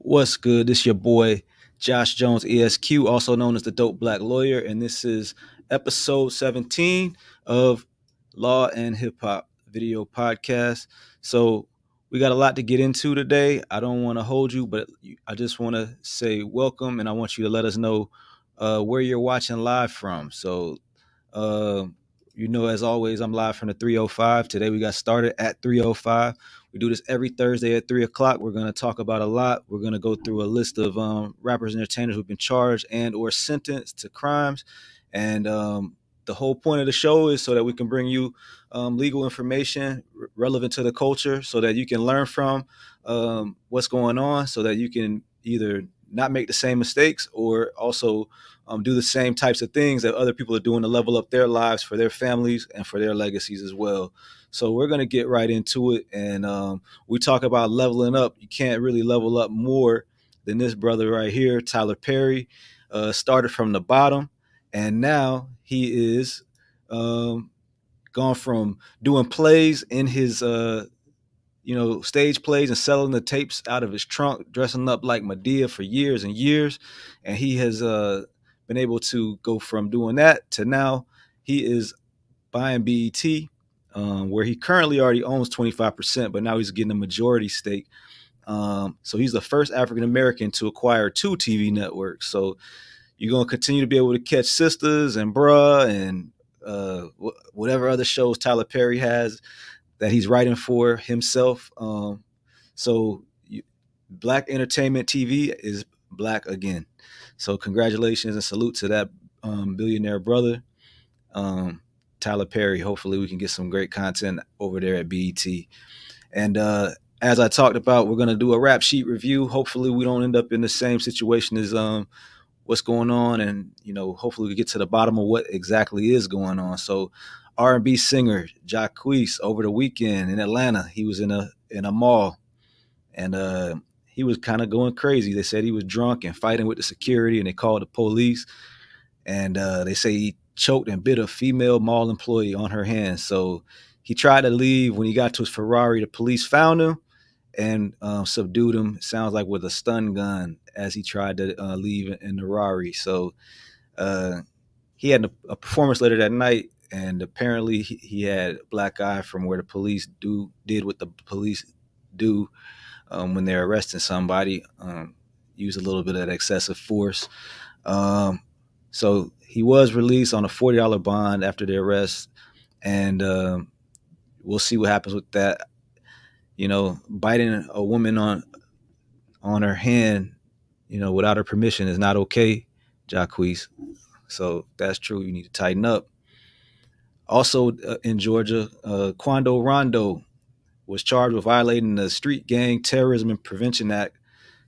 What's good? This your boy Josh Jones ESQ, also known as the Dope Black Lawyer, and this is episode 17 of Law and Hip Hop Video Podcast. So we got a lot to get into today. I don't want to hold you, but I just want to say welcome, and I want you to let us know where you're watching live from. So uh, as always, I'm live from the 305. Today we got started at 305. We do this every Thursday at 3 o'clock. We're going to talk about a lot. We're going to go through a list of rappers and entertainers who've been charged and or sentenced to crimes. And the whole point of the show is so that we can bring you legal information relevant to the culture so that you can learn from what's going on so that you can either not make the same mistakes or also do the same types of things that other people are doing to level up their lives for their families and for their legacies as well. So we're going to get right into it. And we talk about leveling up. You can't really level up more than this brother right here, Tyler Perry. Started from the bottom, and now he is gone from doing plays in his stage plays and selling the tapes out of his trunk, dressing up like Madea for years and years. And he has been able to go from doing that to now he is buying BET, where he currently already owns 25%, but now he's getting a majority stake. So he's the first African American to acquire two TV networks. So you're going to continue to be able to catch Sisters and Bruh and whatever other shows Tyler Perry has that he's writing for himself. So Black Entertainment TV is black again. So congratulations and salute to that billionaire brother, Tyler Perry. Hopefully we can get some great content over there at BET. And as I talked about, we're going to do a rap sheet review. Hopefully we don't end up in the same situation as what's going on, and hopefully we get to the bottom of what exactly is going on. So R&B singer Jacquees over the weekend in Atlanta, he was in a mall, and he was kind of going crazy. They said he was drunk and fighting with the security, and they called the police, and they say he choked and bit a female mall employee on her hand. So he tried to leave. When he got to his Ferrari, the police found him and subdued him, sounds like with a stun gun, as he tried to leave in the Rari. So he had a performance later that night, and apparently he had black eye from where the police did what the police do when they're arresting somebody, use a little bit of excessive force. So he was released on a $40 bond after the arrest, and we'll see what happens with that. Biting a woman on her hand, without her permission is not okay, Jacquees. So that's true. You need to tighten up. Also in Georgia, Quando Rondo was charged with violating the Street Gang Terrorism and Prevention Act,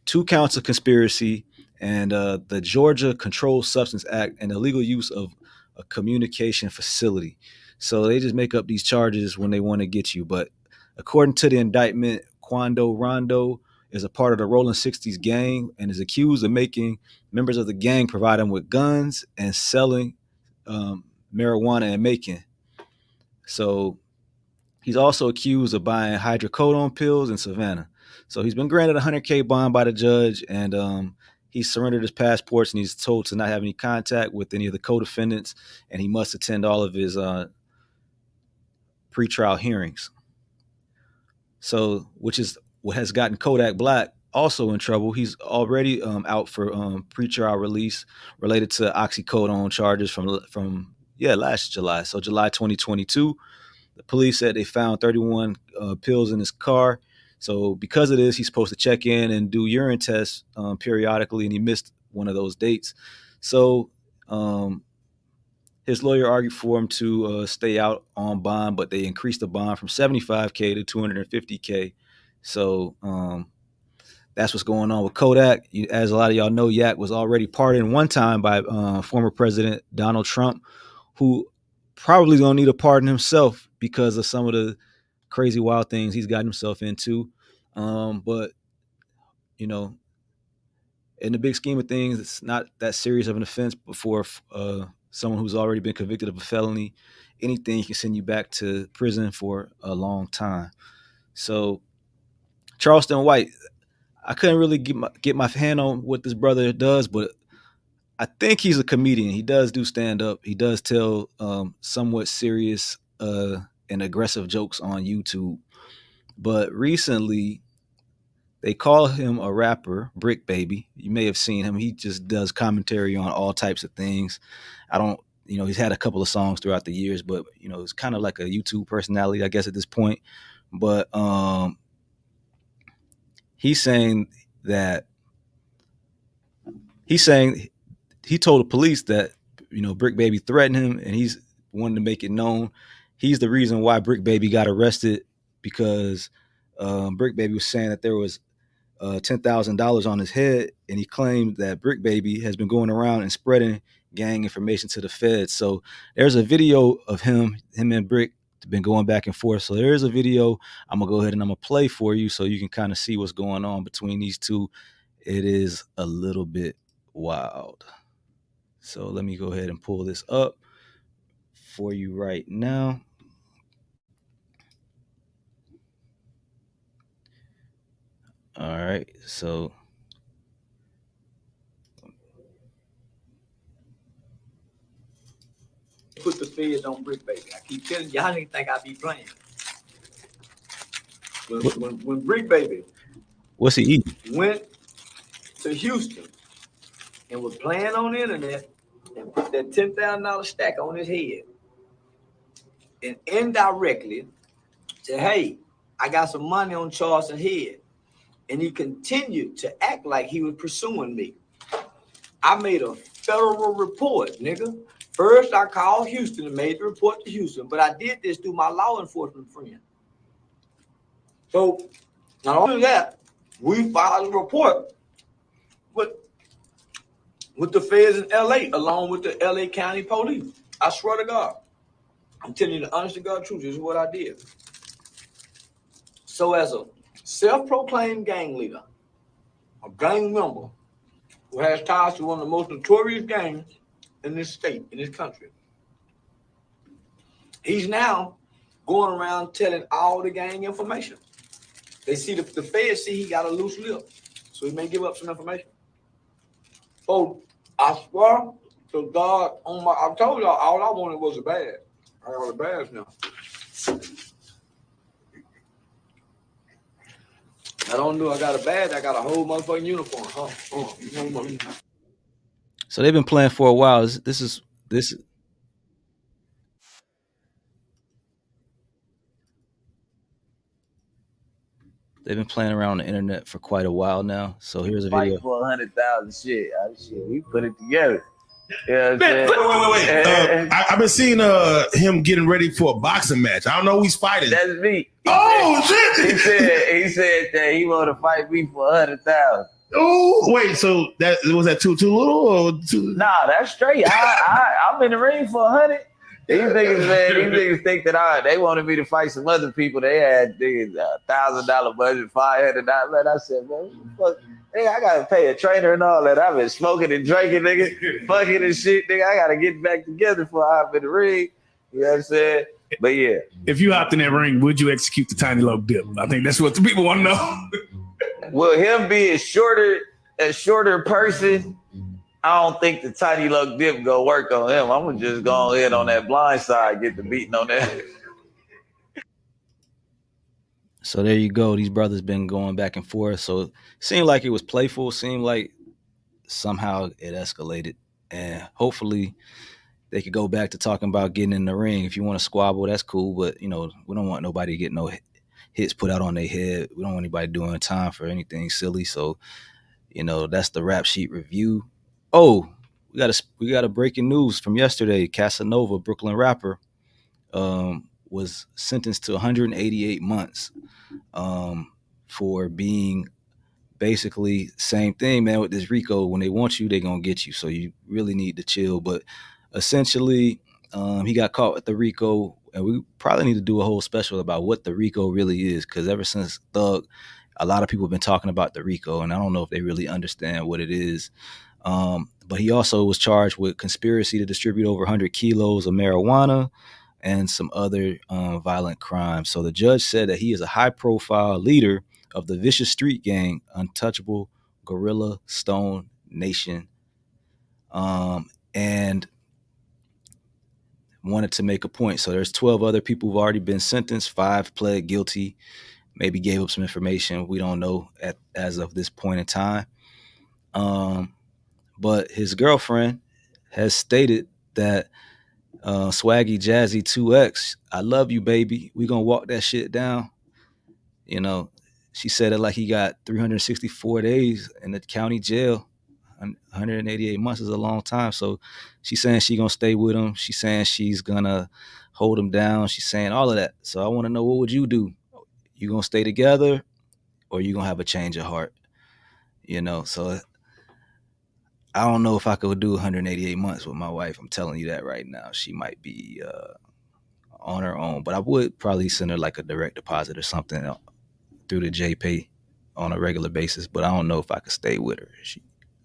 2 counts of conspiracy, and the Georgia Controlled Substance Act, and illegal use of a communication facility. So they just make up these charges when they want to get you. But according to the indictment, Quando Rondo is a part of the Rolling 60s gang and is accused of making members of the gang provide him with guns and selling marijuana and Macon. So he's also accused of buying hydrocodone pills in Savannah. So he's been granted a $100K bond by the judge, and he surrendered his passports, and he's told to not have any contact with any of the co-defendants, and he must attend all of his pretrial hearings. So, which is what has gotten Kodak Black also in trouble. He's already out for pretrial release related to oxycodone charges from last July. So July 2022, the police said they found 31 pills in his car. So because of this, he's supposed to check in and do urine tests periodically, and he missed one of those dates. So his lawyer argued for him to stay out on bond, but they increased the bond from $75K to $250K. So that's what's going on with Kodak. As a lot of y'all know, Yak was already pardoned one time by former President Donald Trump, who probably gonna need a pardon himself because of some of the crazy wild things he's gotten himself into. But in the big scheme of things, it's not that serious of an offense before someone who's already been convicted of a felony. Anything can send you back to prison for a long time. So Charleston White, I couldn't really get my hand on what this brother does, but I think he's a comedian. He does do stand up. He does tell somewhat serious and aggressive jokes on YouTube. But recently, they call him a rapper, Brick Baby. You may have seen him. He just does commentary on all types of things. I don't, he's had a couple of songs throughout the years, but it's kind of like a YouTube personality, I guess, at this point. But he's saying that he told the police that Brick Baby threatened him, and he's wanted to make it known he's the reason why Brick Baby got arrested, because Brick Baby was saying that there was $10,000 on his head, and he claimed that Brick Baby has been going around and spreading gang information to the feds. So there's a video of him and Brick been going back and forth. So there is a video. I'm gonna go ahead and I'm gonna play for you so you can kind of see what's going on between these two. It is a little bit wild. So let me go ahead and pull this up for you right now. All right, so put the feds on Brick Baby. I keep telling y'all didn't think I'd be playing. When Brick Baby what's he eating? Went to Houston and was playing on the internet and put that $10,000 stack on his head and indirectly said, hey, I got some money on Charleston head. And he continued to act like he was pursuing me. I made a federal report, nigga. First, I called Houston and made the report to Houston, but I did this through my law enforcement friend. So, not only that, we filed a report with the feds in LA, along with the LA County Police. I swear to God. I'm telling you the honest to God truth. This is what I did. So as a self-proclaimed gang leader, a gang member who has ties to one of the most notorious gangs in this state, in this country, he's now going around telling all the gang information. They see the feds see he got a loose lip, so he may give up some information. So I swear to God, I told y'all all I wanted was a badge. I got a badge now. I don't know. I got a badge. I got a whole motherfucking uniform. So they've been playing for a while. This is. They've been playing around on the internet for quite a while now. So here's a video. Fight for 100,000 shit. We put it together. Yeah, wait. I've been seeing him getting ready for a boxing match. I don't know who he's fighting. That's me. Shit! He said that he want to fight me for 100,000. Oh, wait. So that was that too little or too? Nah, that's straight. I'm in the ring for 100. These niggas think that they wanted me to fight some other people. They had $1,000 budget, $500. I said, man, fuck. Nigga, I gotta pay a trainer and all that. I've been smoking and drinking, nigga, fucking and shit, nigga. I gotta get back together before I hop in the ring. You know what I'm saying? But yeah. If you hopped in that ring, would you execute the tiny low dip? I think that's what the people want to know. Well, him being a shorter person, I don't think the tiny low dip gonna work on him. I'm gonna just go ahead on that blind side, get the beating on that. So there you go. These brothers been going back and forth. So it seemed like it was playful. Seemed like somehow it escalated. And hopefully they could go back to talking about getting in the ring. If you want to squabble, that's cool. But, we don't want nobody to get no hits put out on their head. We don't want anybody doing time for anything silly. So, that's the Rap Sheet review. Oh, we got a breaking news from yesterday. Casanova, Brooklyn rapper, was sentenced to 188 months for being basically same thing, man, with this RICO. When they want you, they're going to get you. So you really need to chill. But essentially, he got caught with the RICO, and we probably need to do a whole special about what the RICO really is, because ever since Thug, a lot of people have been talking about the RICO, and I don't know if they really understand what it is. But he also was charged with conspiracy to distribute over 100 kilos of marijuana and some other violent crimes. So the judge said that he is a high-profile leader of the vicious street gang, Untouchable Gorilla Stone Nation, and wanted to make a point. So there's 12 other people who've already been sentenced. 5 pled guilty, maybe gave up some information. We don't know as of this point in time. But his girlfriend has stated that Swaggy Jazzy 2X, I love you, baby. We gonna walk that shit down. You know, she said it like he got 364 days in the county jail. 188 months is a long time. So she's saying she gonna stay with him. She's saying she's gonna hold him down. She's saying all of that. So I want to know, what would you do? You gonna stay together, or you gonna have a change of heart? You know, so I don't know if I could do 188 months with my wife. I'm telling you that right now. She might be on her own, but I would probably send her like a direct deposit or something through the JPay on a regular basis. But I don't know if I could stay with her.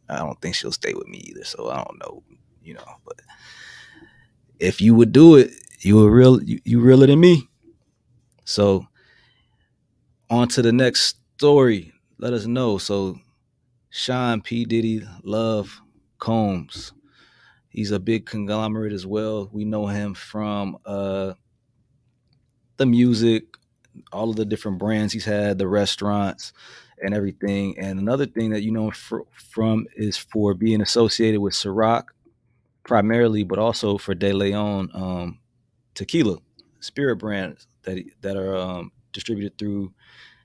I don't think she'll stay with me either. So I don't know, you know. But if you would do it, you realer than me. So on to the next story. Let us know. So Sean P. Diddy Love Combs. He's a big conglomerate as well. We know him from the music, all of the different brands he's had, the restaurants, and everything. And another thing that you know from is for being associated with Ciroc primarily, but also for De Leon tequila, spirit brands that are distributed through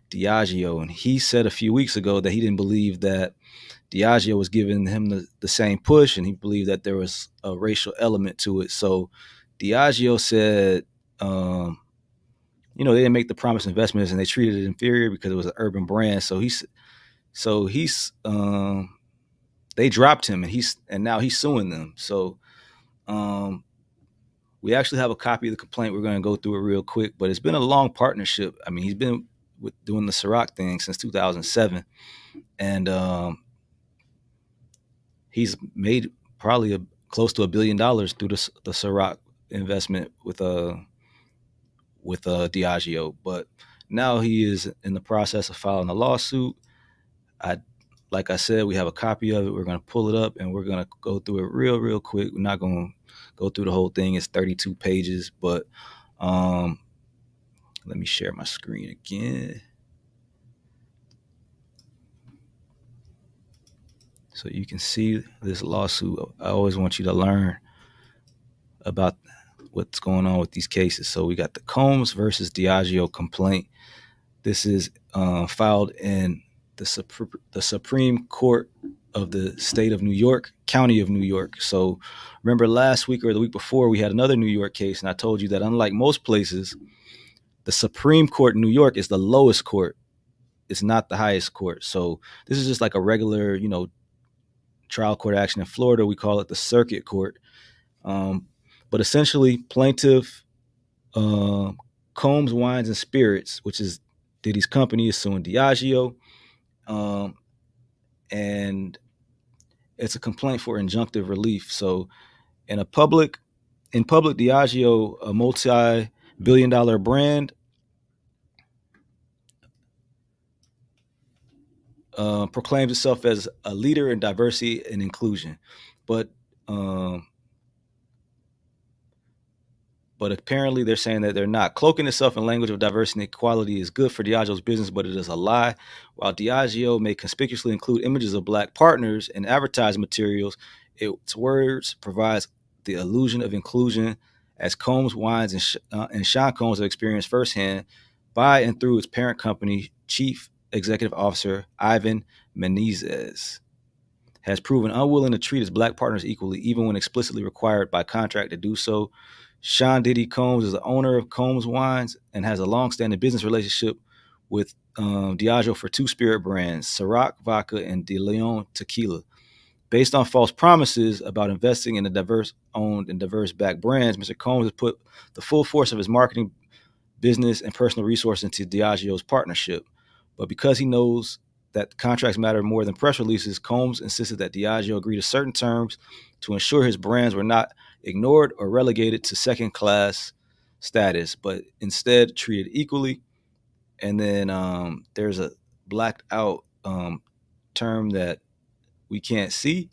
Diageo. And he said a few weeks ago that he didn't believe that Diageo was giving him the same push, and he believed that there was a racial element to it. So Diageo said, you know, they didn't make the promised investments, and they treated it inferior because it was an urban brand. So they dropped him, and now he's suing them. So we actually have a copy of the complaint. We're going to go through it real quick, but it's been a long partnership. I mean, he's been doing the Ciroc thing since 2007, and he's made probably close to $1 billion through the Ciroc investment with Diageo. But now he is in the process of filing a lawsuit. Like I said, we have a copy of it. We're going to pull it up, and we're going to go through it real quick. We're not going to go through the whole thing. It's 32 pages, but let me share my screen again so you can see this lawsuit. I always want you to learn about what's going on with these cases. So we got the Combs versus Diageo complaint. This is filed in the Supreme Court of the state of New York, county of New York. So remember last week or the week before, we had another New York case, and I told you that unlike most places, the Supreme Court in New York is the lowest court. It's not the highest court. So this is just like a regular, you know, trial court action. In Florida, we call it the circuit court. But essentially, plaintiff Combs Wines and Spirits, which is Diddy's company, is suing Diageo. And it's a complaint for injunctive relief. So in public, Diageo, a multi-billion-dollar brand, proclaims itself as a leader in diversity and inclusion, but apparently they're saying that they're not. Cloaking itself in language of diversity and equality is good for Diageo's business, but it is a lie. While Diageo may conspicuously include images of Black partners in advertising materials, its words provides the illusion of inclusion, as Combs Wines and Sean Combs have experienced firsthand by and through its parent company, Chief Executive Officer Ivan Menezes has proven unwilling to treat his Black partners equally, even when explicitly required by contract to do so. Sean Diddy Combs is the owner of Combs Wines and has a long-standing business relationship with Diageo for 2 spirit brands, Ciroc Vodka and De Leon Tequila. Based on false promises about investing in the diverse-owned and diverse-backed brands, Mr. Combs has put the full force of his marketing, business, and personal resources into Diageo's partnership. But because he knows that contracts matter more than press releases, Combs insisted that Diageo agree to certain terms to ensure his brands were not ignored or relegated to second-class status, but instead treated equally. And then there's blacked out term that we can't see.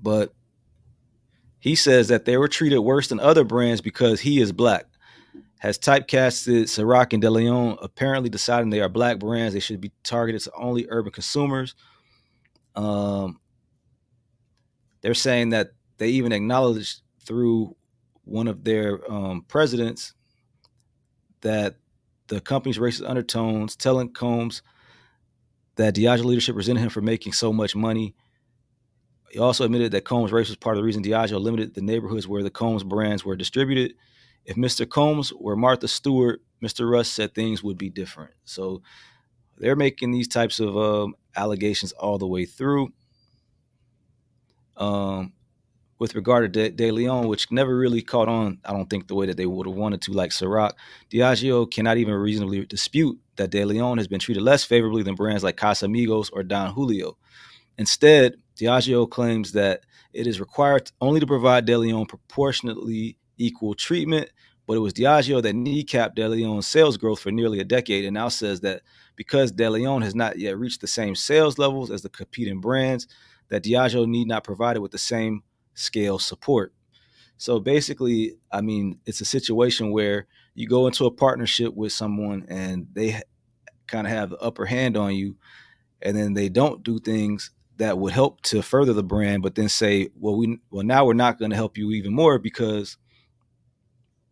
But he says that they were treated worse than other brands because he is black. Has typecasted Ciroc and DeLeon, apparently deciding they are black brands. They should be targeted to only urban consumers. They're saying that they even acknowledged through one of their presidents that the company's racist undertones, telling Combs that Diageo leadership resented him for making so much money. He also admitted that Combs' race was part of the reason Diageo limited the neighborhoods where the Combs brands were distributed. If Mr. Combs were Martha Stewart, Mr. Russ said things would be different. So they're making these types of allegations all the way through. With regard to De Leon, which never really caught on, I don't think, the way that they would have wanted to, like Ciroc, Diageo cannot even reasonably dispute that De Leon has been treated less favorably than brands like Casamigos or Don Julio. Instead, Diageo claims that it is required only to provide De Leon proportionately equal treatment, but it was Diageo that kneecapped De Leon's sales growth for nearly a decade, and now says that because De Leon has not yet reached the same sales levels as the competing brands, that Diageo need not provide it with the same scale support. So basically, I mean, it's a situation where you go into a partnership with someone and they kind of have the upper hand on you, and then they don't do things that would help to further the brand, but then say, well, now we're not going to help you even more because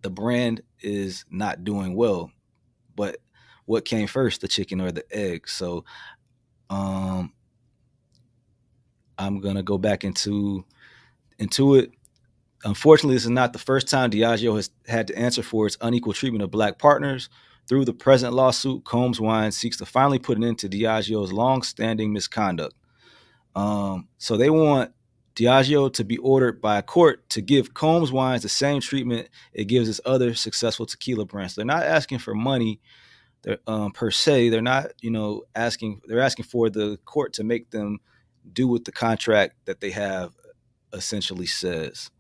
the brand is not doing well. But what came first, the chicken or the egg? So I'm going to go back into it. Unfortunately, this is not the first time Diageo has had to answer for its unequal treatment of black partners. Through the present lawsuit, Combs Wine seeks to finally put an end to Diageo's long-standing misconduct. So they want Diageo to be ordered by a court to give Combs Wines the same treatment it gives its other successful tequila brands. They're not asking for money, per se. They're not, asking. They're asking for the court to make them do what the contract that they have essentially says.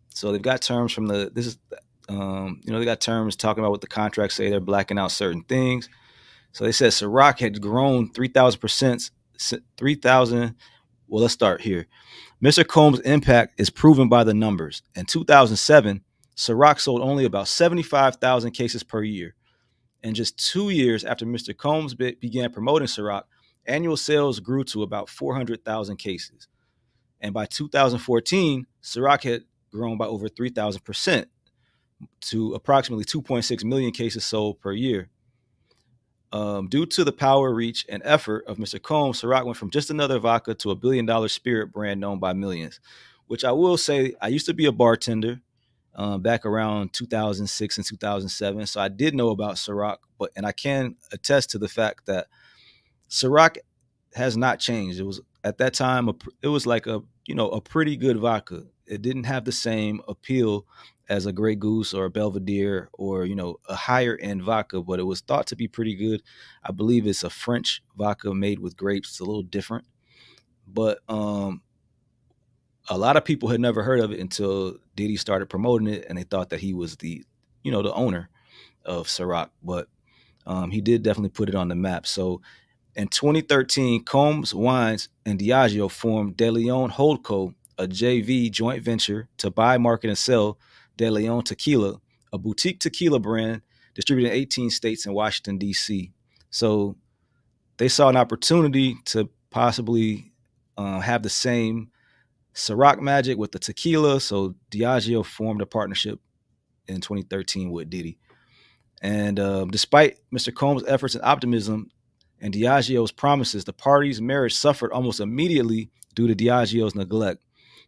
So they've got terms from they got terms talking about what the contracts say. They're blacking out certain things. So they said Ciroc had grown 3,000%. 3,000. Well, let's start here. Mr. Combs' impact is proven by the numbers. In 2007, Ciroc sold only about 75,000 cases per year. And just 2 years after Mr. Combs began promoting Ciroc, annual sales grew to about 400,000 cases. And by 2014, Ciroc had grown by over 3,000% to approximately 2.6 million cases sold per year. Due to the power, reach, and effort of Mr. Combs, Ciroc went from just another vodka to $1 billion spirit brand known by millions, which I will say, I used to be a bartender back around 2006 and 2007. So I did know about Ciroc, and I can attest to the fact that Ciroc has not changed. It was at that time, it was like a pretty good vodka. It didn't have the same appeal as a Grey Goose or a Belvedere or, a higher end vodka, but it was thought to be pretty good. I believe it's a French vodka made with grapes. It's a little different, but a lot of people had never heard of it until Diddy started promoting it, and they thought that he was the owner of Ciroc, but he did definitely put it on the map. So in 2013, Combs Wines and Diageo formed De Leon Holdco, a JV joint venture to buy, market, and sell De Leon Tequila, a boutique tequila brand distributed in 18 states and Washington, D.C. So they saw an opportunity to possibly have the same Ciroc magic with the tequila. So Diageo formed a partnership in 2013 with Diddy. And despite Mr. Combs' efforts and optimism and Diageo's promises, the parties' marriage suffered almost immediately due to Diageo's neglect.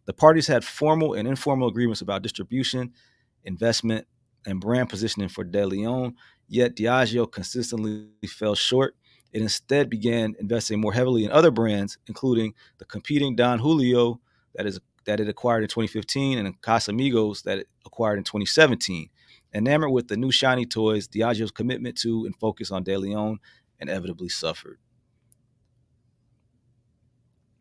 The parties had formal and informal agreements about distribution, investment, and brand positioning for De Leon, yet Diageo consistently fell short. It instead began investing more heavily in other brands, including the competing Don Julio that it acquired in 2015 and Casamigos that it acquired in 2017. Enamored with the new shiny toys, Diageo's commitment to and focus on De Leon inevitably suffered.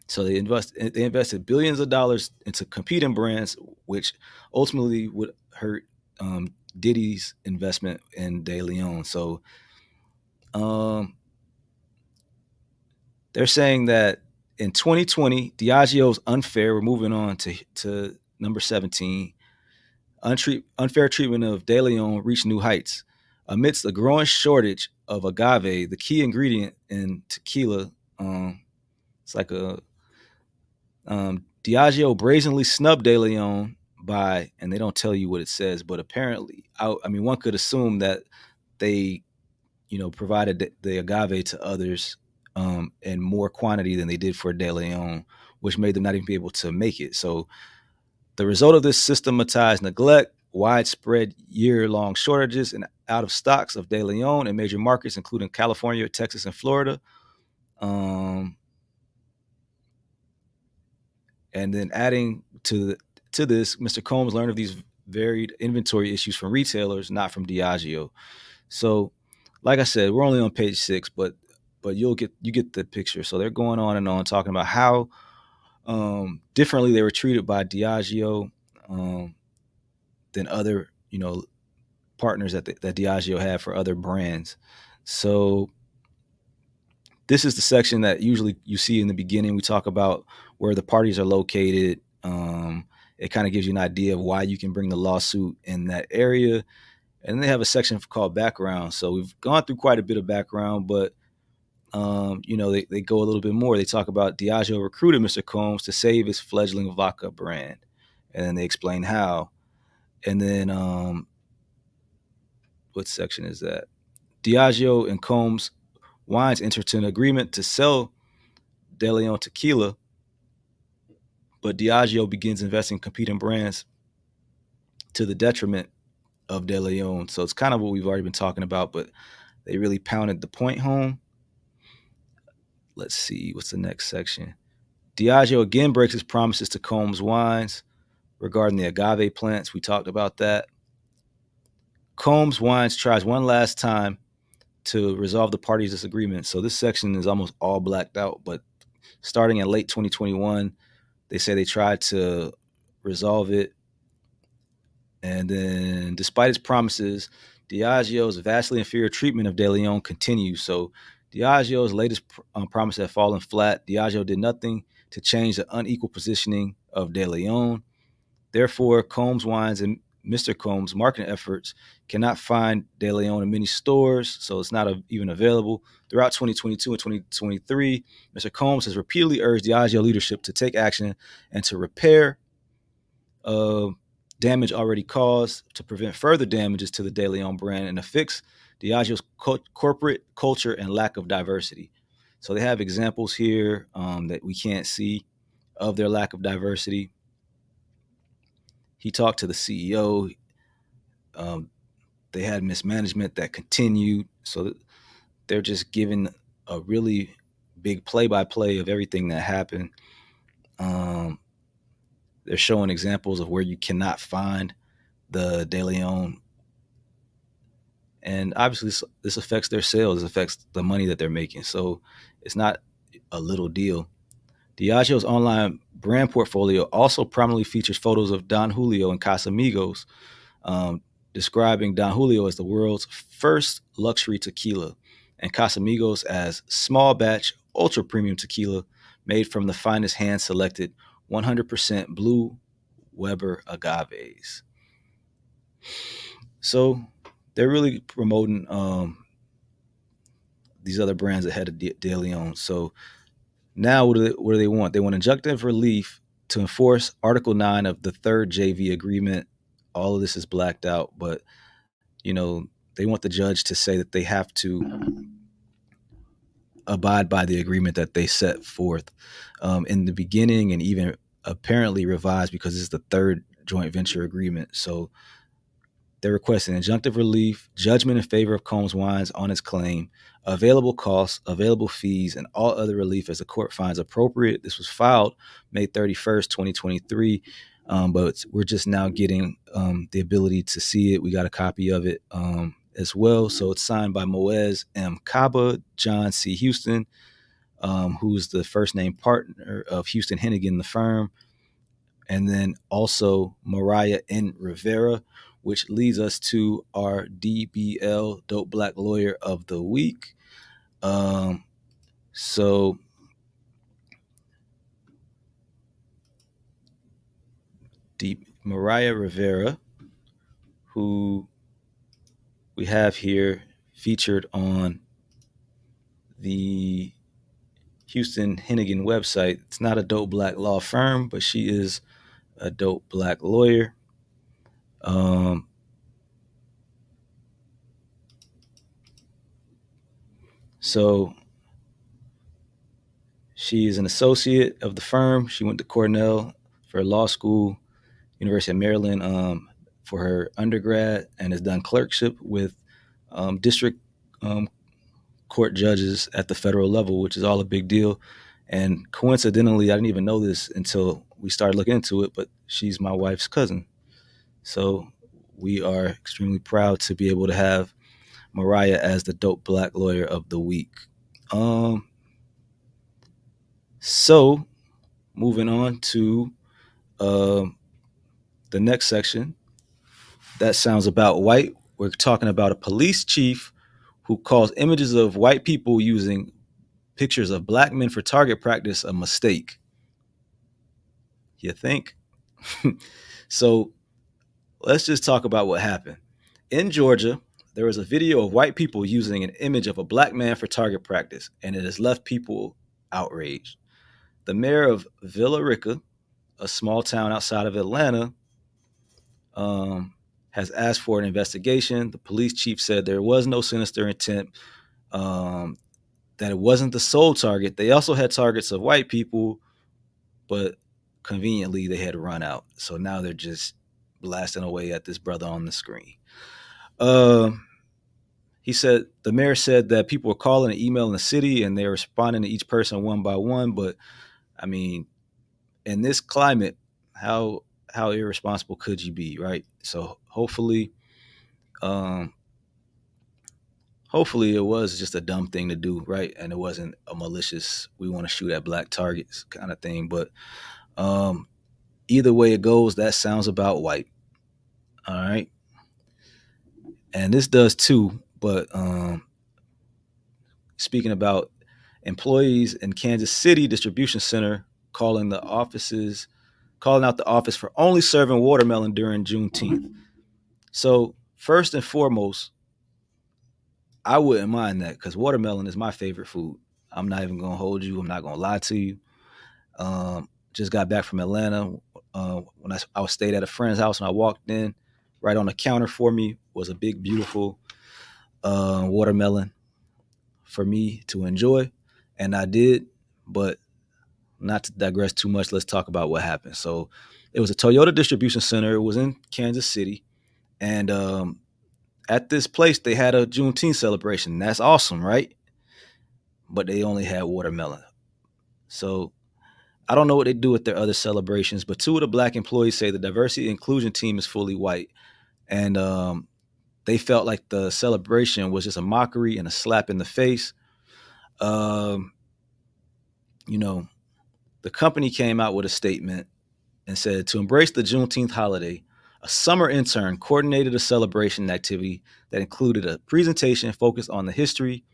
So they invested billions of dollars into competing brands, which ultimately would hurt Diddy's investment in De Leon. So They're saying that in 2020, Diageo's unfair. We're moving on to number 17. Unfair treatment of De Leon reached new heights amidst a growing shortage of agave, the key ingredient in tequila. It's like a Diageo brazenly snubbed De Leon by, and they don't tell you what it says, but apparently, one could assume that they, provided the agave to others in more quantity than they did for De Leon, which made them not even be able to make it. So the result of this systematized neglect, widespread year-long shortages and out of stocks of De Leon in major markets, including California, Texas, and Florida. And then adding to this, Mr. Combs learned of these varied inventory issues from retailers, not from Diageo. So, like I said, we're only on page 6, but you get the picture. So they're going on and on talking about how differently they were treated by Diageo than other partners that Diageo had for other brands. So this is the section that usually you see in the beginning. We talk about where the parties are located. It kind of gives you an idea of why you can bring the lawsuit in that area. And then they have a section called background. So we've gone through quite a bit of background, but they go a little bit more. They talk about Diageo recruited Mr. Combs to save his fledgling vodka brand. And then they explain how. And then what section is that? Diageo and Combs Wines entered into an agreement to sell De Leon tequila, but Diageo begins investing in competing brands to the detriment of De Leon. So it's kind of what we've already been talking about, but they really pounded the point home. Let's see, what's the next section? Diageo again breaks his promises to Combs Wines regarding the agave plants. We talked about that. Combs Wines tries one last time to resolve the parties' disagreement. So this section is almost all blacked out, but starting in late 2021, they say they tried to resolve it. And then despite its promises, Diageo's vastly inferior treatment of De Leon continues. So Diageo's latest promise had fallen flat. Diageo did nothing to change the unequal positioning of De Leon. Therefore, Combs Wines and Mr. Combs' marketing efforts cannot find De Leon in many stores, so it's not even available. Throughout 2022 and 2023, Mr. Combs has repeatedly urged Diageo leadership to take action and to repair damage already caused, to prevent further damages to the De Leon brand, and to fix Diageo's corporate culture and lack of diversity. So they have examples here that we can't see of their lack of diversity. He talked to the CEO. They had mismanagement that continued. So they're just giving a really big play-by-play of everything that happened. They're showing examples of where you cannot find the De Leon. And obviously this affects their sales. It affects the money that they're making. So it's not a little deal. Diageo's online brand portfolio also prominently features photos of Don Julio and Casamigos, describing Don Julio as the world's first luxury tequila and Casamigos as small batch, ultra premium tequila made from the finest hand-selected 100% Blue Weber agaves. So they're really promoting these other brands ahead of De Leon. So now what do they want? They want injunctive relief to enforce Article 9 of the third JV agreement. All of this is blacked out, but they want the judge to say that they have to abide by the agreement that they set forth in the beginning, and even apparently revised because this is the third joint venture agreement. So they're requesting injunctive relief, judgment in favor of Combs Wines on its claim, available costs, available fees, and all other relief as the court finds appropriate. This was filed May 31st, 2023, but we're just now getting the ability to see it. We got a copy of it as well. So it's signed by Moez M. Kaba, John C. Houston, who's the first name partner of Houston Hennigan, the firm, and then also Mariah N. Rivera. which leads us to our DBL Dope Black Lawyer of the Week. So Mariah Rivera, who we have here featured on the Houston Hennigan website. It's not a dope black law firm, but she is a dope black lawyer. So she is an associate of the firm. She went to Cornell for law school, University of Maryland for her undergrad, and has done clerkship with district court judges at the federal level, which is all a big deal. And coincidentally, I didn't even know this until we started looking into it, but she's my wife's cousin. So we are extremely proud to be able to have Mariah as the Dope Black Lawyer of the Week. So moving on to the next section. That sounds about white. We're talking about a police chief who calls images of white people using pictures of black men for target practice a mistake. You think? So let's just talk about what happened. In Georgia, there was a video of white people using an image of a black man for target practice, and it has left people outraged. The mayor of Villa Rica, a small town outside of Atlanta, has asked for an investigation. The police chief said there was no sinister intent, that it wasn't the sole target. They also had targets of white people, but conveniently they had run out. So now they're just blasting away at this brother on the screen. He said, the mayor said that people were calling and emailing the city and they're responding to each person one by one. But I mean, in this climate, how irresponsible could you be, right? So hopefully it was just a dumb thing to do, right? And it wasn't a malicious, we want to shoot at black targets kind of thing. But either way it goes, that sounds about white. All right. And this does too. But speaking about employees in Kansas City distribution center calling out the office for only serving watermelon during Juneteenth. So first and foremost, I wouldn't mind that because watermelon is my favorite food. I'm not even going to hold you. I'm not going to lie to you. Just got back from Atlanta. When I stayed at a friend's house and I walked in, right on the counter for me was a big, beautiful watermelon for me to enjoy. And I did, but not to digress too much, let's talk about what happened. So it was a Toyota distribution center. It was in Kansas City. And at this place, they had a Juneteenth celebration. That's awesome, right? But they only had watermelon. So I don't know what they do with their other celebrations, but two of the black employees say the diversity and inclusion team is fully white. And they felt like the celebration was just a mockery and a slap in the face. The company came out with a statement and said, to embrace the Juneteenth holiday, a summer intern coordinated a celebration activity that included a presentation focused on the history,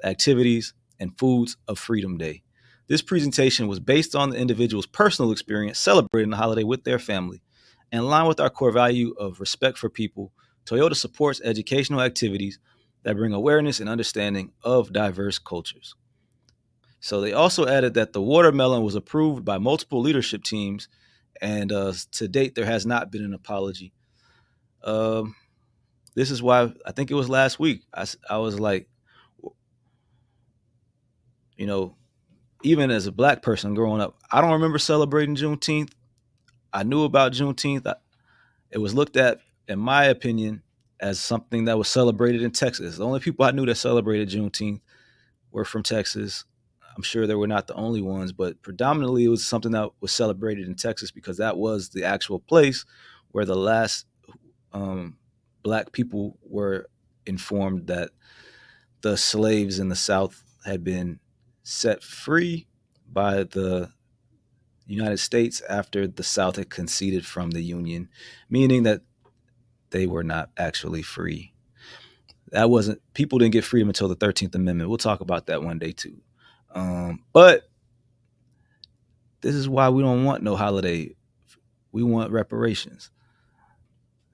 activities, and foods of Freedom Day. This presentation was based on the individual's personal experience celebrating the holiday with their family. And in line with our core value of respect for people, Toyota supports educational activities that bring awareness and understanding of diverse cultures. So they also added that the watermelon was approved by multiple leadership teams, and to date, there has not been an apology. This is why I think it was last week. I was like, even as a black person growing up, I don't remember celebrating Juneteenth. I knew about Juneteenth. It was looked at, in my opinion, as something that was celebrated in Texas. The only people I knew that celebrated Juneteenth were from Texas. I'm sure they were not the only ones, but predominantly it was something that was celebrated in Texas because that was the actual place where the last black people were informed that the slaves in the South had been set free by the United States after the South had conceded from the Union, meaning that they were not actually free. People didn't get freedom until the 13th Amendment. We'll talk about that one day too. But this is why we don't want no holiday. We want reparations.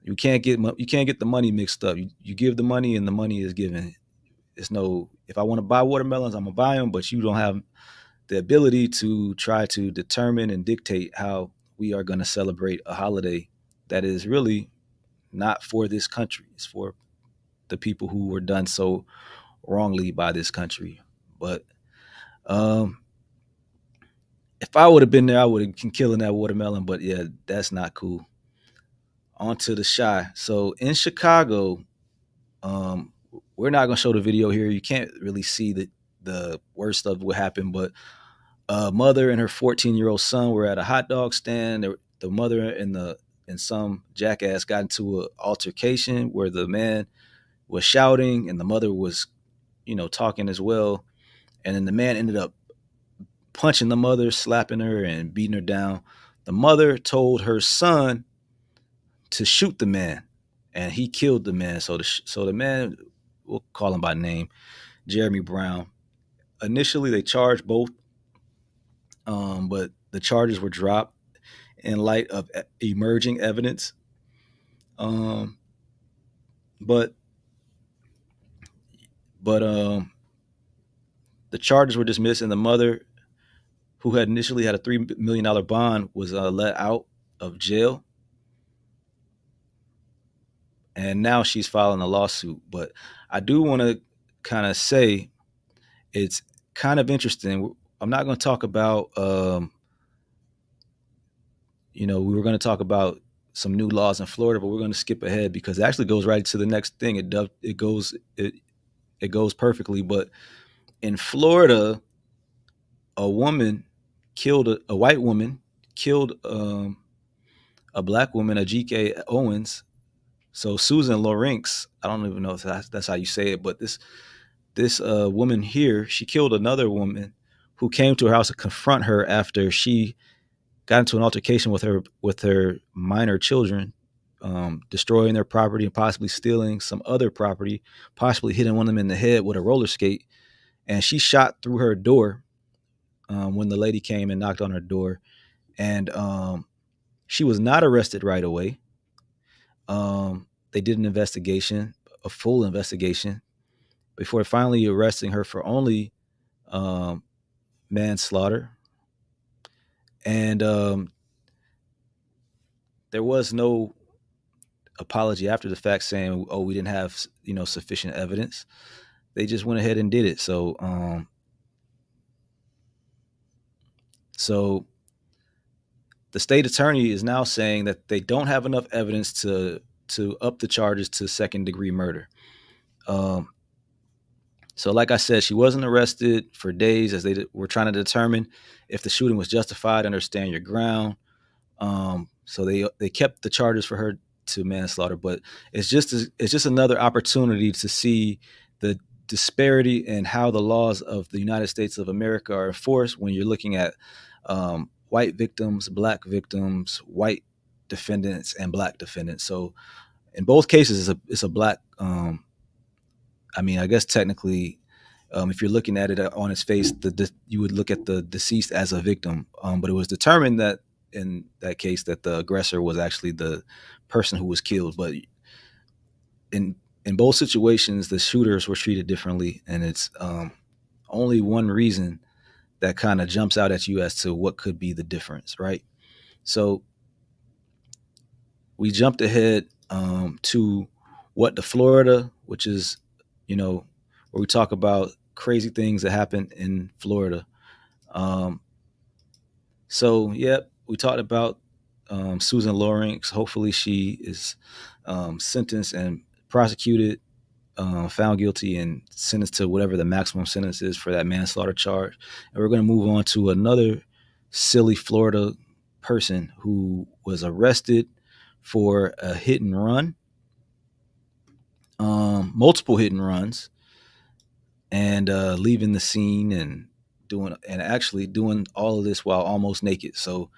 You can't get the money mixed up. You give the money and the money is given. It's no, if I want to buy watermelons, I'm gonna buy them, but you don't have the ability to try to determine and dictate how we are going to celebrate a holiday that is really not for this country. It's for the people who were done so wrongly by this country. But if I would have been there, I would have been killing that watermelon. But yeah, that's not cool. On to the Chi. So in Chicago, we're not going to show the video here. You can't really see the worst of what happened, but a mother and her 14-year-old son were at a hot dog stand. The mother and some jackass got into an altercation where the man was shouting and the mother was, talking as well. And then the man ended up punching the mother, slapping her, and beating her down. The mother told her son to shoot the man, and he killed the man. So the man, we'll call him by name, Jeremy Brown. Initially, they charged both, but the charges were dropped in light of emerging evidence. But the charges were dismissed, and the mother, who had initially had a $3 million bond, was let out of jail. And now she's filing a lawsuit. But I do want to kind of say it's kind of interesting. I'm not going to talk about, we were going to talk about some new laws in Florida, but we're going to skip ahead because it actually goes right to the next thing. It goes perfectly. But in Florida, a white woman killed a black woman, Ajike Owens. So Susan Lorinks, I don't even know if that's how you say it, but this woman here, she killed another woman who came to her house to confront her after she got into an altercation with her minor children, destroying their property and possibly stealing some other property, possibly hitting one of them in the head with a roller skate. And she shot through her door when the lady came and knocked on her door. And she was not arrested right away. They did an investigation, a full investigation, before finally arresting her for only manslaughter. And there was no apology after the fact saying, "Oh, we didn't have sufficient evidence." They just went ahead and did it. So the state attorney is now saying that they don't have enough evidence to up the charges to second-degree murder. So like I said, she wasn't arrested for days as they were trying to determine if the shooting was justified under Stand Your Ground. So they kept the charges for her to manslaughter, but it's just another opportunity to see the disparity in how the laws of the United States of America are enforced when you're looking at white victims, black victims, white defendants, and black defendants. So in both cases, it's a black. I guess technically, if you're looking at it on its face, you would look at the deceased as a victim. But it was determined that in that case that the aggressor was actually the person who was killed. But in both situations, the shooters were treated differently, and it's only one reason that kind of jumps out at you as to what could be the difference, right? So we jumped ahead to what the Florida, which is, where we talk about crazy things that happen in Florida. So, we talked about Susan Lorinks. Hopefully she is sentenced and prosecuted, found guilty, and sentenced to whatever the maximum sentence is for that manslaughter charge. And we're going to move on to another silly Florida person who was arrested for a hit and run, multiple hit and runs, and leaving the scene and actually doing all of this while almost naked. So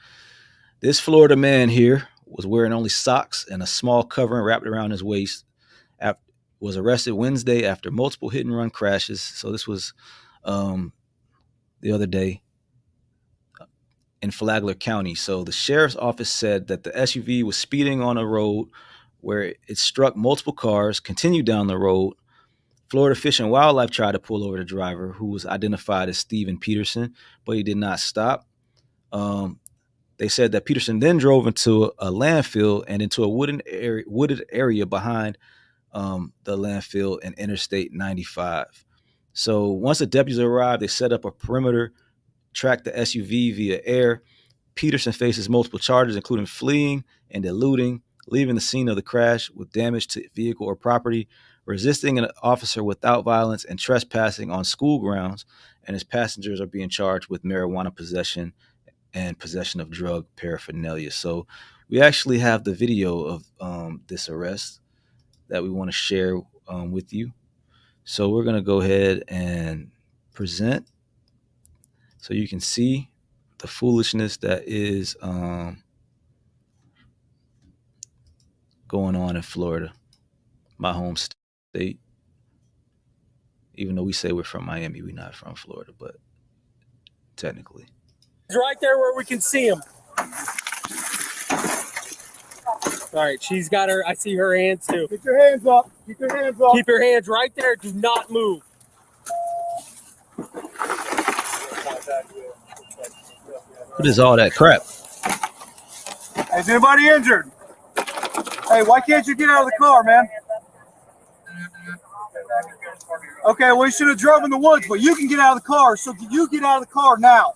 this Florida man here was wearing only socks and a small covering wrapped around his waist. Was arrested Wednesday after multiple hit and run crashes. So this was the other day in Flagler County. So the sheriff's office said that the SUV was speeding on a road where it struck multiple cars, continued down the road. Florida Fish and Wildlife tried to pull over the driver, who was identified as Stephen Peterson, but he did not stop. They said that Peterson then drove into a landfill and into a wooded area behind the landfill and Interstate 95. So once the deputies arrived, they set up a perimeter, tracked the SUV via air. Peterson faces multiple charges, including fleeing and eluding, leaving the scene of the crash with damage to vehicle or property, resisting an officer without violence, and trespassing on school grounds. And his passengers are being charged with marijuana possession and possession of drug paraphernalia. So we actually have the video of this arrest that we want to share with you. So we're going to go ahead and present so you can see the foolishness that is going on in Florida, my home state. Even though we say we're from Miami, we're not from Florida, but technically. He's right there where we can see him. All right, she's got her. I see her hands too. Keep your hands up. Keep your hands up. Keep your hands right there. Do not move. What is all that crap? Is anybody injured? Hey, why can't you get out of the car, man? Okay, well, you should have drove in the woods, but you can get out of the car, so can you get out of the car now?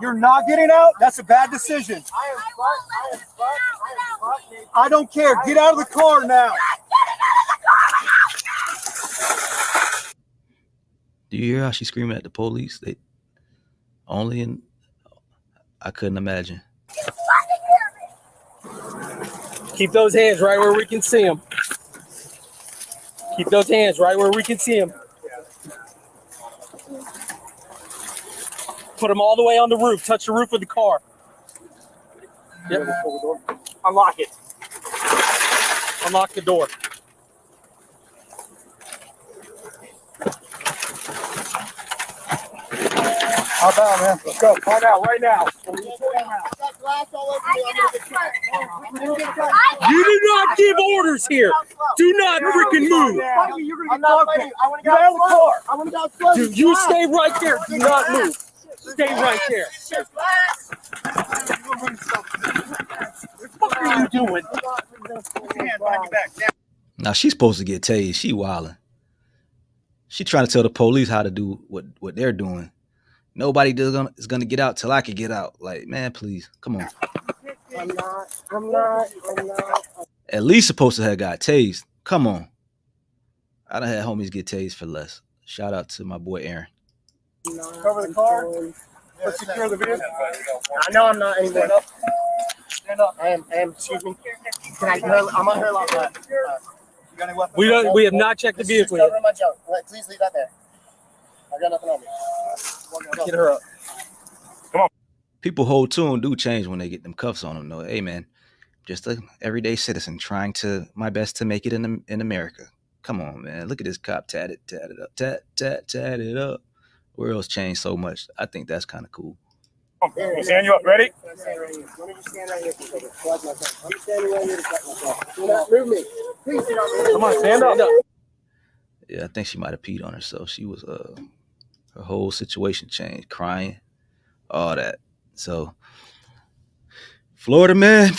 You're not getting out? That's a bad decision. I don't care. Get out of the car now. Do you hear how she's screaming at the police? They only in. I couldn't imagine. Keep those hands right where we can see them. Keep those hands right where we can see them. Put them all the way on the roof. Touch the roof of the car. Yep. Unlock it. Unlock the door. How about, man? Let's go. Find out right now. You do not give orders here. Do not freaking move. I'm not letting. I want to get out of the car. I want to get out. Dude, you stay right there. Do not move. Stay right there. What are you doing? Now she's supposed to get tased. She wilding. She trying to tell the police how to do what they're doing. Nobody is gonna get out till I can get out. Like, man, please, come on. I'm not. At least supposed to have got tased. Come on. I done had homies get tased for less. Shout out to my boy Aaron. Cover the car. Let's secure the vehicle. I know I'm not anymore. Stand up. I am, excuse me. I'm gonna hurl off that. You got any weapons? We have not checked the vehicle yet. Cover my junk. Please leave that there. I got nothing on me. Get her up. People hold to and do change when they get them cuffs on them. though. Hey man, just an everyday citizen trying to my best to make it in America. Come on, man. Look at this cop tatted up. Tatted up. Where else changed so much? I think that's kind of cool. Stand you up. Ready? Let me just stand right here. I'm standing right here to protect myself. Do not move me. Please do not move me. Come on, stand up. Yeah, I think she might have peed on herself. She was her whole situation changed, crying, all that. So Florida man,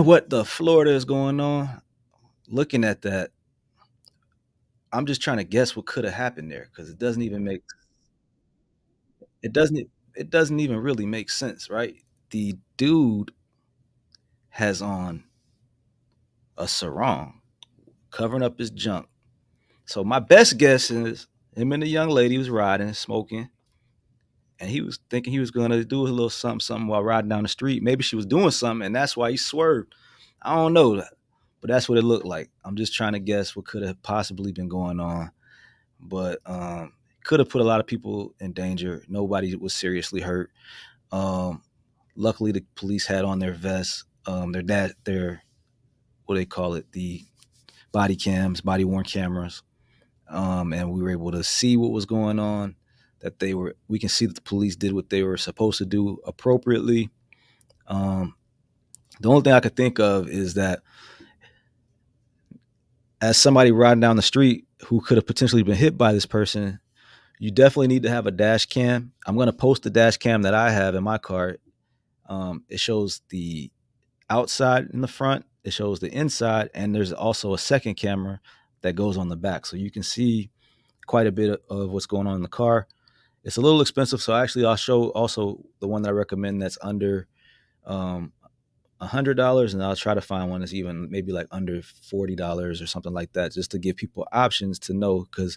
what the Florida is going on? Looking at that, I'm just trying to guess what could have happened there because it doesn't even really make sense, right? The dude has on a sarong covering up his junk. So my best guess is him and the young lady was riding, smoking, and he was thinking he was going to do a little something while riding down the street. Maybe she was doing something, and that's why he swerved. I don't know, but that's what it looked like. I'm just trying to guess what could have possibly been going on, but could have put a lot of people in danger. Nobody was seriously hurt. Luckily, the police had on their vests. their what do they call it, the body cams, body worn cameras, and we were able to see what was going on. We can see that the police did what they were supposed to do appropriately. The only thing I could think of is that as somebody riding down the street who could have potentially been hit by this person, you definitely need to have a dash cam. I'm going to post the dash cam that I have in my car. It shows the outside in the front, it shows the inside, and there's also a second camera that goes on the back. So you can see quite a bit of what's going on in the car. It's a little expensive, so actually I'll show also the one that I recommend that's under $100, and I'll try to find one that's even maybe like under $40 or something like that, just to give people options to know. Because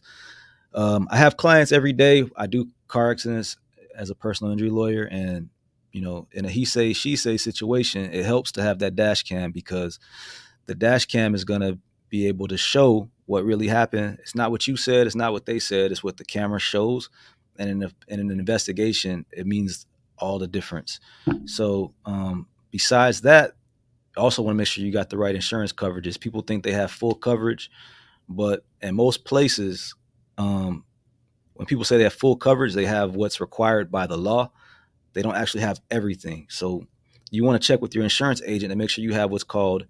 I have clients every day. I do car accidents as a personal injury lawyer, and in a he say she say situation, it helps to have that dash cam, because the dash cam is going to be able to show what really happened. It's not what you said, it's not what they said, it's what the camera shows. And in an investigation, it means all the difference. So besides that, I also want to make sure you got the right insurance coverages. People think they have full coverage, but in most places, when people say they have full coverage, they have what's required by the law. They don't actually have everything. So you want to check with your insurance agent and make sure you have what's called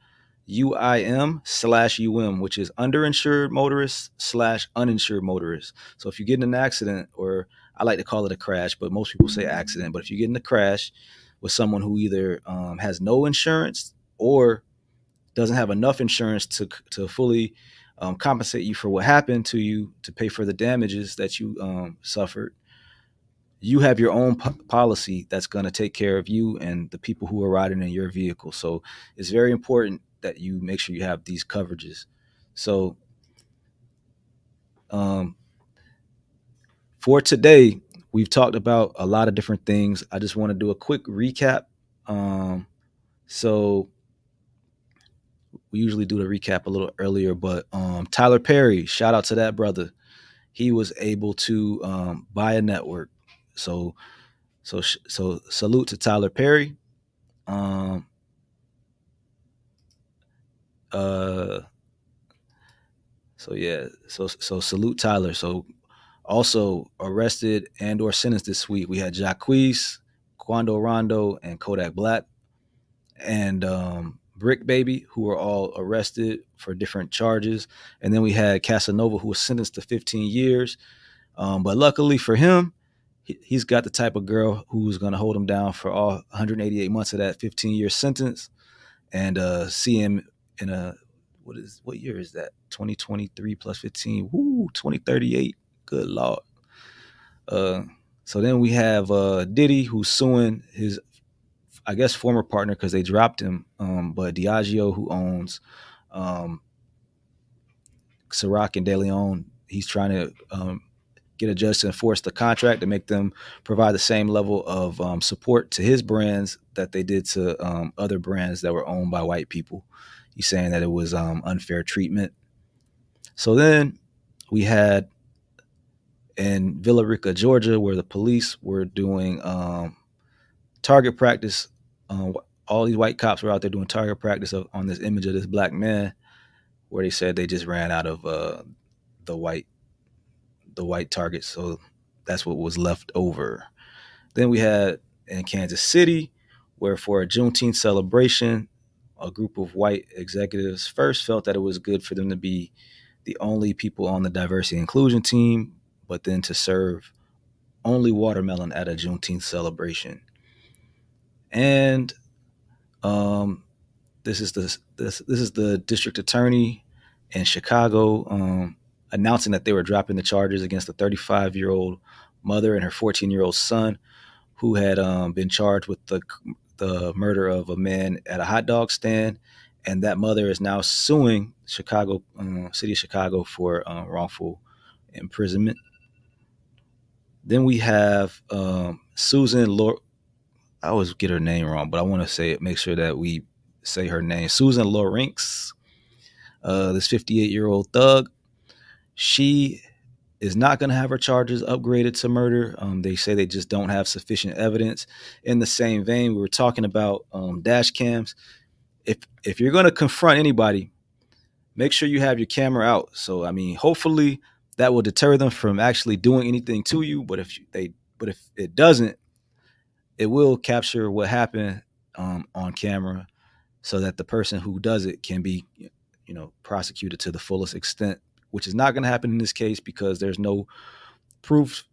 UIM/UM, which is underinsured motorist / uninsured motorist. So if you get in an accident, or I like to call it a crash, but most people say accident, but if you get in a crash with someone who either has no insurance or doesn't have enough insurance to fully compensate you for what happened to you, to pay for the damages that you suffered, you have your own policy that's going to take care of you and the people who are riding in your vehicle. So it's very important that you make sure you have these coverages. So for today, we've talked about a lot of different things. I just want to do a quick recap. So we usually do the recap a little earlier, but Tyler Perry, shout out to that brother. He was able to buy a network. So salute to Tyler Perry. So salute Tyler. So also arrested and or sentenced this week, we had Jacquees, Quando Rondo, and Kodak Black, and Brick Baby, who were all arrested for different charges. And then we had Casanova, who was sentenced to 15 years. But luckily for him, he's got the type of girl who's going to hold him down for all 188 months of that 15-year sentence, and see him in what year is that? 2023 plus 15, 2038. Good Lord. So then we have Diddy, who's suing his, I guess, former partner because they dropped him, but Diageo, who owns Ciroc and De Leon, he's trying to get a judge to enforce the contract to make them provide the same level of support to his brands that they did to other brands that were owned by white people. He's saying that it was unfair treatment. So then we had in Villa Rica, Georgia, where the police were doing target practice. All these white cops were out there doing target practice on this image of this black man, where they said they just ran out of the white targets, so that's what was left over. Then we had in Kansas City, where for a Juneteenth celebration, a group of white executives first felt that it was good for them to be the only people on the diversity and inclusion team, but then to serve only watermelon at a Juneteenth celebration. And this is the district attorney in Chicago announcing that they were dropping the charges against the 35-year-old mother and her 14-year-old son, who had been charged with the murder of a man at a hot dog stand. And that mother is now suing Chicago, city of Chicago, for wrongful imprisonment. Then we have Susan I always get her name wrong, but I want to say it, make sure that we say her name. Susan Lorinks, this 58-year-old thug. She is not going to have her charges upgraded to murder. They say they just don't have sufficient evidence. In the same vein, we were talking about dash cams. if you're going to confront anybody, make sure you have your camera out. So I mean, hopefully that will deter them from actually doing anything to you. But if it doesn't, it will capture what happened on camera, so that the person who does it can be, prosecuted to the fullest extent, which is not going to happen in this case because there's no proof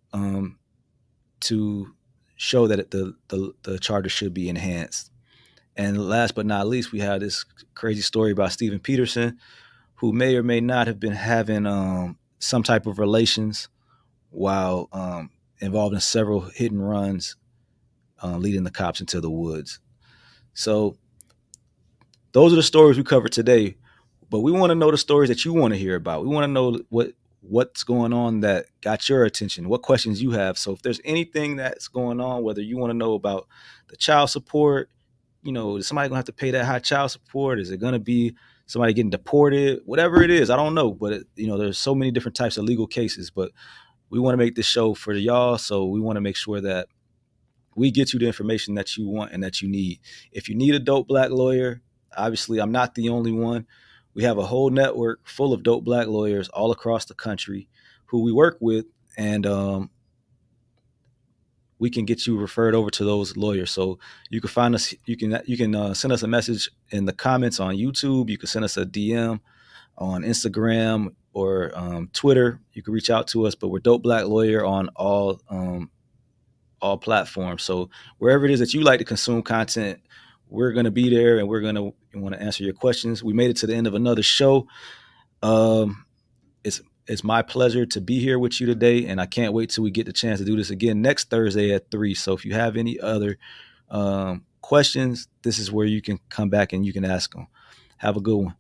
to show that the charges should be enhanced. And last but not least, we have this crazy story about Steven Peterson, who may or may not have been having some type of relations while involved in several hit and runs, leading the cops into the woods. So those are the stories we covered today. But we want to know the stories that you want to hear about. We want to know what's going on that got your attention, what questions you have. So if there's anything that's going on, whether you want to know about the child support, is somebody gonna have to pay that high child support? Is it gonna be somebody getting deported? Whatever it is, I don't know. But there's so many different types of legal cases. But we want to make this show for y'all, so we want to make sure that we get you the information that you want and that you need. If you need a dope black lawyer, obviously I'm not the only one. We have a whole network full of dope black lawyers all across the country who we work with, and we can get you referred over to those lawyers. So you can find us. You can send us a message in the comments on YouTube. You can send us a DM on Instagram or Twitter. You can reach out to us. But we're Dope Black Lawyer on all platforms. So wherever it is that you like to consume content, we're going to be there, and we're going to want to answer your questions. We made it to the end of another show. It's my pleasure to be here with you today, and I can't wait till we get the chance to do this again next Thursday at 3. So if you have any other questions, this is where you can come back and you can ask them. Have a good one.